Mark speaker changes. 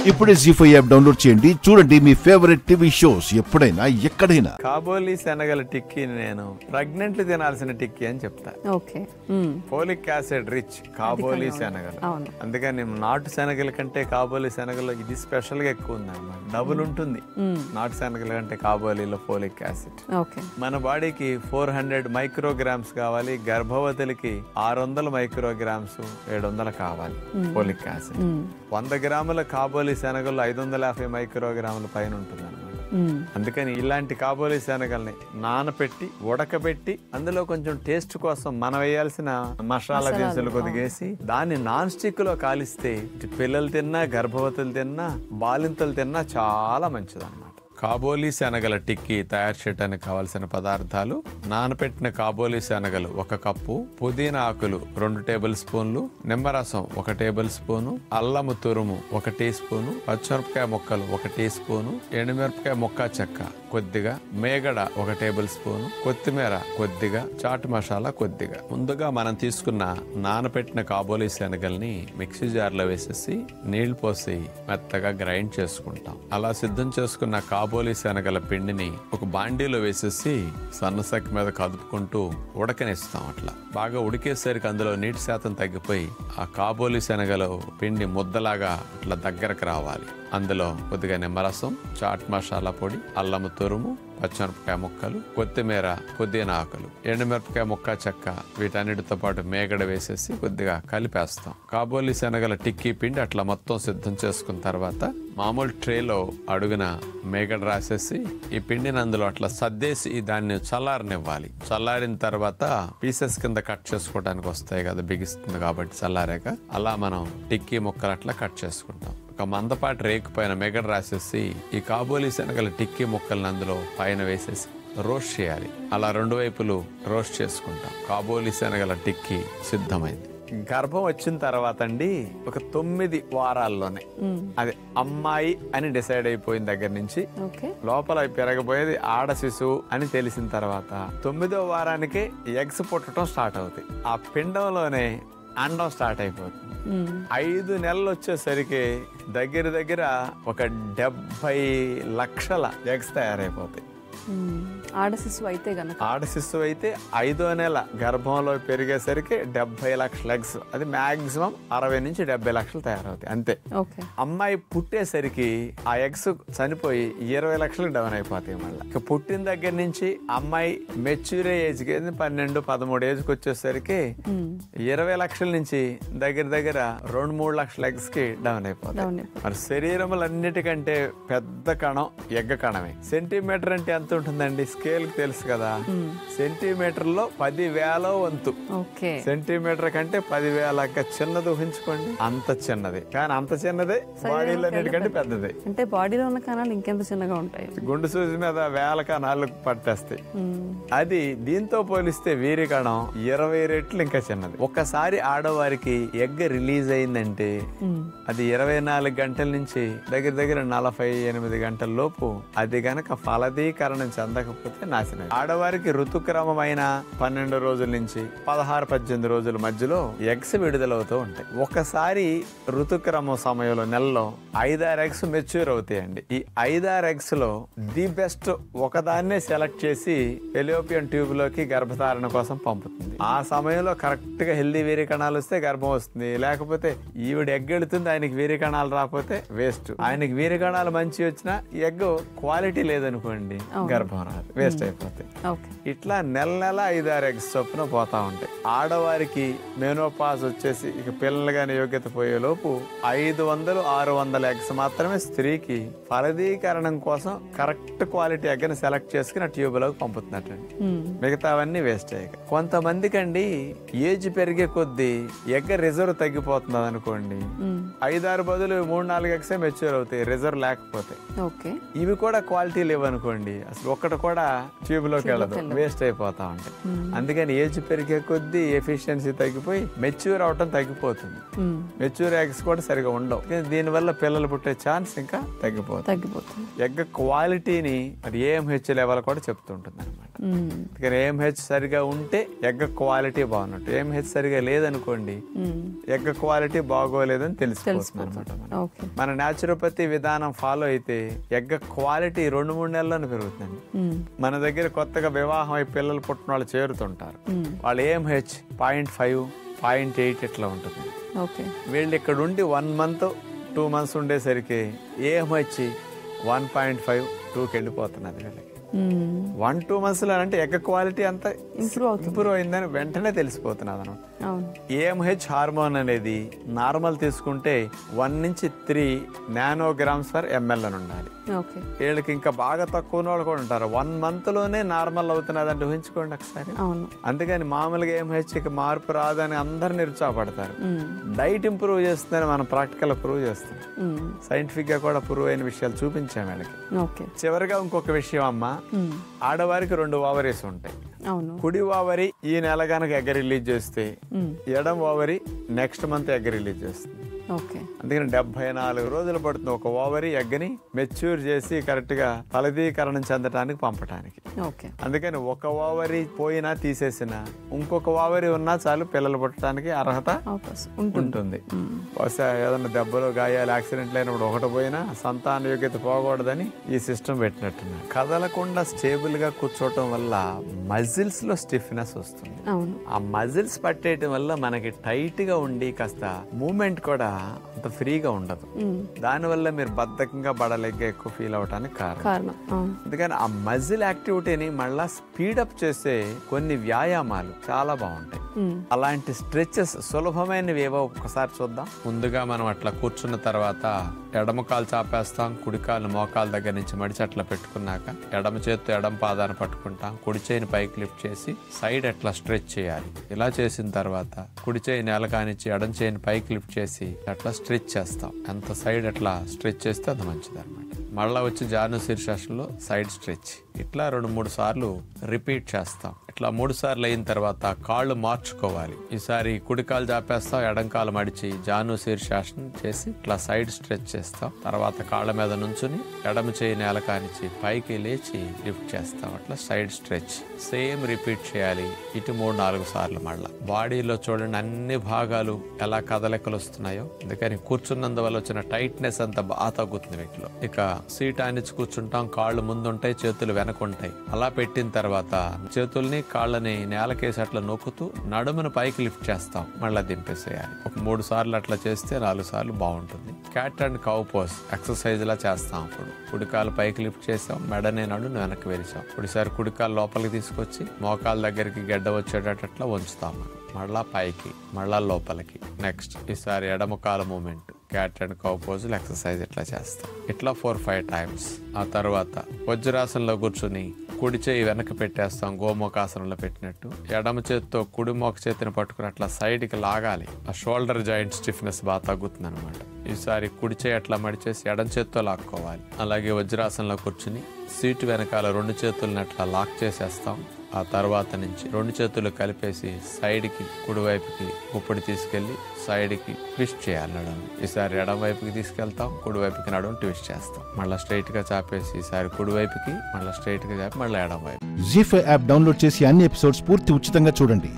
Speaker 1: ఇప్పుడే జీ5 app download చేయండి. చూడండి మీ ఫేవరెట్ టీవీ షోస్ ఎప్పుడైనా ఎక్కడైనా.
Speaker 2: కాబోలి శనగల టిక్కీ నేను ప్రెగ్నెంట్లు తినాల్సిన టిక్కీ అని చెప్తా. ఫోలిక్ యాసిడ్ రిచ్ కాబోలి శనగలు. అందుకని నాటు శనగల కంటే కాబోలి శనగలో ఇది స్పెషల్ గా ఎక్కువ ఉంది అన్నమాట. డబుల్ ఉంటుంది నాటు శనగల కంటే కాబోలిలో ఫోలిక్ యాసిడ్. మన బాడీకి 400 మైక్రోగ్రామ్స్ కావాలి, గర్భవతులకి 600 మైక్రోగ్రామ్స్ 700 కావాలి ఫోలిక్ యాసిడ్. 100 గ్రాముల కాబోలి శనగలు 550 మైక్రోగ్రాముల పైన ఉంటుంది అన్నమాట. అందుకని ఇలాంటి కాబోలి శనగల్ని నానపెట్టి ఉడకబెట్టి అందులో కొంచెం టేస్ట్ కోసం మనం వేయాల్సిన మసాలా దినుసులు కొద్దిగేసి దాన్ని నాన్ స్టిక్ లో కాలిస్తే పిల్లలు తిన్నా, గర్భవతులు తిన్నా, బాలింతలు తిన్నా చాలా మంచిది అన్నమాట. కాబోలి శనగల టిక్కీ తయారు చేయడానికి కావలసిన పదార్థాలు: నానపెట్టిన కాబోలి శనగలు 1 కప్పు, పుదీనా ఆకులు 2 టేబుల్ స్పూన్లు, నిమ్మరసం 1 టేబుల్ స్పూను, అల్లము తురుము 1 టీ స్పూను, పచ్చిమిరపకాయ ముక్కలు 1 టీ స్పూను, ఎండుమిరపకాయ ముక్క చెక్క కొద్దిగా, మేగడ 1 టేబుల్ స్పూను, కొత్తిమీర కొద్దిగా, చాట్ మసాలా కొద్దిగా. ముందుగా మనం తీసుకున్న నానపెట్టిన కాబోలి శనగల్ని మిక్సీ జార్లో వేసేసి నీళ్లు పోసి మెత్తగా గ్రైండ్ చేసుకుంటాం. అలా సిద్ధం చేసుకున్న కాబోలి శనగల పిండిని ఒక బాండీలో వేసేసి సన్నసెక్క మీద కదుపుకుంటూ ఉడకనిస్తాం. అట్లా బాగా ఉడికేసరికి అందులో నీటి శాతం తగ్గిపోయి ఆ కాబోలి శనగల పిండి ముద్దలాగా అట్లా దగ్గరకు రావాలి. అందులో కొద్దిగా నిమ్మరసం, చాట్ మసాలా పొడి, అల్లము తురుము, పచ్చిమిరపకాయ ముక్కలు, కొత్తిమీర, పుదీనా ఆకులు, ఎండుమిరపకాయ ముక్క చెక్క వీటన్నిటితో పాటు మేగడ వేసేసి కొద్దిగా కలిపేస్తాం. కాబోలి శనగల టిక్కీ పిండి అట్లా మొత్తం సిద్ధం చేసుకున్న తర్వాత మామూలు ట్రేలో అడుగున మేగడ రాసేసి ఈ పిండిని అందులో అట్లా సర్దేసి దాన్ని చల్లారనివ్వాలి. చల్లారిన తర్వాత పీసెస్ కింద కట్ చేసుకోవడానికి వస్తాయి కదా, బిగిస్తుంది కాబట్టి చల్లారాక అలా మనం టిక్కీ ముక్కలు అట్లా కట్ చేసుకుంటాం. ఒక మందపాటి రేకు పైన మెగడ రాసేసి ఈ కాబోలి శనగల టిక్కీ ముక్కల్ని అందులో పైన వేసేసి రోస్ట్ చేయాలి. అలా 2 వైపులు రోస్ట్ చేసుకుంటాం. కాబోలి శనగల టిక్కీ సిద్ధమైంది. గర్భం వచ్చిన తర్వాత అండి ఒక 9 వారాల్లోనే అది అమ్మాయి అని డిసైడ్ అయిపోయిన దగ్గర నుంచి లోపల పెరగబోయేది ఆడ శిశువు అని తెలిసిన తర్వాత 9వ వారానికే ఎగ్స్ పుట్టడం స్టార్ట్ అవుతాయి. ఆ పిండంలోనే అండం స్టార్ట్ అయిపోతుంది. 5 నెలలు వచ్చేసరికి దగ్గర ఒక 70 లక్షల ఎగ్స్ తయారైపోతాయి.
Speaker 3: ఆడ శిశువు అయితే
Speaker 2: 5వ నెల గర్భంలో పెరిగేసరికి 70 లక్షల ఎగ్స్, అది మాక్సిమం 60 నుంచి 70 లక్షలు తయారవుతాయి అంతే. అమ్మాయి పుట్టేసరికి ఆ ఎగ్స్ చనిపోయి 20 లక్షలు డౌన్ అయిపోతాయి. మళ్ళీ పుట్టిన దగ్గర నుంచి అమ్మాయి మెచ్యూర్ ఏజ్ 12-13 ఏజ్కి వచ్చేసరికి 20 లక్షల నుంచి దగ్గర 2-3 లక్షల ఎగ్స్ కి డౌన్ అయిపోతాయి. మరి శరీరములన్నిటికంటే పెద్ద కణం ఎగ్గ కణమే. సెంటీమీటర్ అంటే ఎంత ఉంటుందండి? స్కేల్ తెలుసు కదా, సెంటీమీటర్ లో 10,000వ వంతు. సెంటీమీటర్ కంటే 10,000 చిన్నది ఊహించుకోండి. అంత చిన్నది, కానీ అంత చిన్నదే బాడీలో అన్నిటికంటే పెద్దది.
Speaker 3: అంటే బాడీలో ఉన్న కణాలు ఇంకెంత చిన్నగా ఉంటాయి?
Speaker 2: గుండు సూజి మీద 1000 కణాలు పట్టేస్తాయి. అది దీంతో పోలిస్తే వీరి కణం 20 రెట్లు ఇంకా చిన్నది. ఒక్కసారి ఆడవారికి ఎగ్ రిలీజ్ అయిందంటే అది 24 గంటల నుంచి దగ్గర 48 గంటల లోపు అది గనక ఫలదీకరణం చెందకపోతే నాశనం. ఆడవారికి ఋతుక్రమమైన 12 రోజుల నుంచి 16-18 రోజుల మధ్యలో ఎగ్స్ విడుదలవుతూ ఉంటాయి. ఒకసారి ఋతుక్రమం సమయంలో నెలలో 5-6 ఎగ్స్ మెచ్యూర్ అవుతాయండి. ఈ 5-6 ఎగ్స్ లో ది బెస్ట్ ఒకదాన్నే సెలెక్ట్ చేసి ఫెలోపియన్ ట్యూబ్ లోకి గర్భధారణ కోసం పంపుతుంది. ఆ సమయంలో కరెక్ట్ గా హెల్దీ వీర్య కణాలు వస్తే గర్భం వస్తుంది. లేకపోతే ఈవిడ ఎగ్ వెళుతుంది, ఆయనకి వీర్య కణాలు రాకపోతే వేస్ట్. ఆయనకి వీర్య కణాలు మంచి వచ్చినా ఎగ్ క్వాలిటీ లేదనుకోండి, గర్భం రాదు, వేస్ట్ అయిపోతాయి. ఇట్లా నెల 5-6 ఎగ్స్ చొప్పున పోతా ఉంటాయి. ఆడవారికి మెనోపాజ్ వచ్చేసి ఇక పిల్లలుగానే యోగ్యత పోయే లోపు 500-600 ఎగ్స్ మాత్రమే స్త్రీకి ఫలదీకరణం కోసం కరెక్ట్ క్వాలిటీ ఎగ్ని సెలెక్ట్ చేసుకుని ట్యూబ్ లోకి పంపుతున్నట్టండి. మిగతావన్నీ వేస్ట్ అయ్యాక కొంతమందికి అండి ఏజ్ పెరిగే కొద్దీ ఎగ్ రిజర్వ్ తగ్గిపోతుంది అనుకోండి. 5-6 బదులు 3-4 ఎగ్సే మెచ్యూర్ అవుతాయి రిజర్వ్ లేకపోతే. ఇవి కూడా క్వాలిటీ లేవనుకోండి, అసలు ఒక్కటి కూడా ట్యూబ్ లోకి వెళ్ళదు, వేస్ట్ అయిపోతా ఉంటాయి. అందుకని ఏజ్ పెరిగే కొద్దీ ఎఫిషియన్సీ తగ్గిపోయి మెచ్యూర్ అవటం తగ్గిపోతుంది. మెచ్యూర్ ఎగ్స్ కూడా సరిగా ఉండవు. దీనివల్ల పిల్లలు పుట్టే ఛాన్స్ ఇంకా తగ్గిపోతుంది. ఎగ్ క్వాలిటీని మరి AMH లెవెల్ కూడా చెప్తుంటుంది అనమాట. అందుకని AMH సరిగా ఉంటే ఎగ్ క్వాలిటీ బాగున్నట్టు. AMH సరిగా లేదనుకోండి ఎగ్ క్వాలిటీ బాగోలేదని తెలిసిపోతుంది అనమాట. మన న్యాచురోపతి విధానం ఫాలో అయితే ఎగ్ క్వాలిటీ 2-3 నెలల్లోనే పెరుగుతుంది. మన దగ్గర కొత్తగా వివాహం అయి పిల్లలు పుట్టిన వాళ్ళు చేరుతుంటారు, వాళ్ళ AMH 0.5, 0.8 ఇట్లా ఉంటుంది. వీళ్ళు ఇక్కడ ఉండి 1 month 2 months ఉండేసరికి AMH 1.5, 2కి వెళ్ళిపోతున్నది వీళ్ళకి. 1-2 months లో అంటే ఎగ్ క్వాలిటీ అంతా ఇంప్రూవ్ అయిందని వెంటనే తెలిసిపోతున్నది అనమాట. AMH హార్మోన్ అనేది నార్మల్ తీసుకుంటే 1 నుంచి 3 nanograms/ml అని ఉండాలి. వీళ్ళకి ఇంకా బాగా తక్కువ వాళ్ళు కూడా ఉంటారు. 1 month లోనే నార్మల్ అవుతున్నది అంటే ఊహించుకోండి ఒకసారి. అందుకని మామూలుగా AMHకి మార్పు రాదని అందరు నిరుత్సాహపడతారు. డైట్ ఇంప్రూవ్ చేస్తుందని మనం ప్రాక్టికల్ ప్రూవ్ చేస్తాం, సైంటిఫిక్ గా కూడా ప్రూవ్ అయిన విషయాలు చూపించాం వీళ్ళకి. చివరిగా ఇంకొక విషయం అమ్మా, ఆడవారికి 2 ఓవరీస్ ఉంటాయి. కుడి ఓవరీ ఈ నెల గనక ఎగ్ రిలీజ్ చేస్తే ఎడం ovary next month egg release చేస్తుంది. అందుకని 74 రోజులు పడుతుంది ఒక ఓవరీ ఎగ్ని మెచ్యూర్ చేసి కరెక్ట్ గా ఫలదీకరణం చెందడానికి పంపడానికి. అందుకని ఒక ఓవరీ పోయినా తీసేసినా ఇంకొక ఓవరీ ఉన్నా చాలు పిల్లలు పుట్టడానికి అర్హత ఉంటుంది. బహుశా ఏదన్నా దెబ్బలు గాయాలు యాక్సిడెంట్లు అయినప్పుడు ఒకటి పోయినా సంతాన యోగ్యత పోకూడదని ఈ సిస్టమ్ పెట్టినట్టున్నారు. కదలకుండా స్టేబుల్ గా కూర్చోవటం వల్ల మజిల్స్ లో స్టిఫ్నెస్ వస్తుంది. ఆ మజిల్స్ పట్టేయటం వల్ల మనకి టైట్ గా ఉండి కాస్త మూమెంట్ కూడా అంత ఫ్రీగా ఉండదు. దానివల్ల మీరు బద్ధకంగా బడలేక ఎక్కువ ఫీల్ అవడానికి కారణం. అందుకని ఆ మజిల్ యాక్టివిటీని మళ్ళా స్పీడప్ చేసే కొన్ని వ్యాయామాలు చాలా బాగుంటాయి. అలాంటి స్ట్రెచెస్ సులభమైనవి ఏవో ఒక్కసారి చూద్దాం. ముందుగా మనం అట్లా కూర్చున్న తర్వాత ఎడమ కాలు చాపేస్తాం, కుడి కాలు మోకాల దగ్గర నుంచి మడిచి అట్లా పెట్టుకున్నాక ఎడమ చేత్తో ఎడమ పాదాన్ని పట్టుకుంటాం, కుడి చేయిని పైకి లిఫ్ట్ చేసి సైడ్ అట్లా స్ట్రెచ్ చేయాలి. ఇలా చేసిన తర్వాత కుడి చేయి నేల కానిచ్చి ఎడం చేయిని పైకి లిఫ్ట్ చేసి అట్లా స్ట్రెచ్ చేస్తాం. ఎంత సైడ్ అట్లా స్ట్రెచ్ చేస్తే అంత మంచిది అనమాట. మళ్ళా వచ్చి జాను శీర్షాసనంలో సైడ్ స్ట్రెచ్ ఇట్లా 2-3 సార్లు రిపీట్ చేస్తాం. ఇట్లా 3 సార్లు అయిన తర్వాత కాళ్ళు మార్చుకోవాలి. ఈసారి కుడి కాలు చాపేస్తాం, ఎడం కాలు మడిచి జాను శీర్షాసనం చేసి ఇట్లా సైడ్ స్ట్రెచ్ చేస్తాం. తర్వాత కాళ్ళ మీద నుంచుని ఎడమ చేయి నేల కానిచ్చి పైకి లేచి లిఫ్ట్ చేస్తాం. అట్లా సైడ్ స్ట్రెచ్ సేమ్ రిపీట్ చేయాలి. ఇటు 3-4 సార్లు. మళ్ళా బాడీలో చూడండి అన్ని భాగాలు ఎలా కదలికలు వస్తున్నాయో. అందుకని కూర్చున్నందువల్ల వచ్చిన టైట్నెస్ అంతా బాగా తగ్గుతుంది వీటిలో. ఇక సీట్ ఆనిచ్చి కూర్చుంటాం, కాళ్ళు ముందుంటాయి, చేతులు వెనకుంటాయి. అలా పెట్టిన తర్వాత చేతుల్ని కాళ్ళని నేలకేసి అట్లా నొక్కుతూ నడుమును పైకి లిఫ్ట్ చేస్తాం, మళ్ళీ దింపేసేయాలి. ఒక 3 సార్లు అట్లా చేస్తే 4 సార్లు బాగుంటుంది. Cat and cow pose exercise లా చేస్తాం. అప్పుడు కుడికాలు పైకి లిఫ్ట్ చేసాం, మెడనే నడుము వెనక్కి వెరిచాం. ఇప్పుడుసారి కుడికాలు లోపలికి తీసుకొచ్చి మోకాల దగ్గరికి గడ్డ వచ్చేటట్లా ఉంచుతాం. మళ్ళా పైకి, మళ్ళా లోపలికి. నెక్స్ట్ ఈసారి ఎడమ కాలు మూమెంట్, క్యాట్ అండ్ కౌ పోజులు ఎక్సర్సైజ్ ఇట్లా చేస్తాం. ఇట్లా 4-5 times. ఆ తర్వాత వజ్రాసనంలో కూర్చుని కుడి చేయి వెనక పెట్టేస్తాం, గోమోకాసనంలో పెట్టినట్టు. ఎడమ చేతితో కుడి మోక చేతిని పట్టుకుని అట్లా సైడ్కి లాగాలి. ఆ షోల్డర్ జాయింట్ స్టిఫ్నెస్ బాగా తగ్గుతుంది అనమాట. ఈసారి కుడి చేయి అట్లా మడిచేసి ఎడం చేతితో లాక్కోవాలి. అలాగే వజ్రాసనంలో కూర్చుని సీటు వెనకాల 2 చేతులను అట్లా లాక్ చేసేస్తాం. ఆ తర్వాత నుంచి 2 చేతులు కలిపేసి సైడ్కి కుడివైపుకి గుప్పడి తీసుకెళ్లి సైడ్కి ట్విస్ట్ చేయాలి నడుము. ఈసారి ఎడం వైపుకి తీసుకెళ్తాం, కుడివైపుకి నడుము ట్విస్ట్ చేస్తాం. మళ్ళీ స్ట్రైట్ గా చాపేసి ఈసారి కుడివైపుకి, మళ్ళీ స్ట్రైట్ గా చాపి మళ్ళీ ఎడం వైపు.
Speaker 1: జీ5 యాప్ డౌన్లోడ్ చేసి అన్ని ఎపిసోడ్స్ పూర్తి ఉచితంగా చూడండి.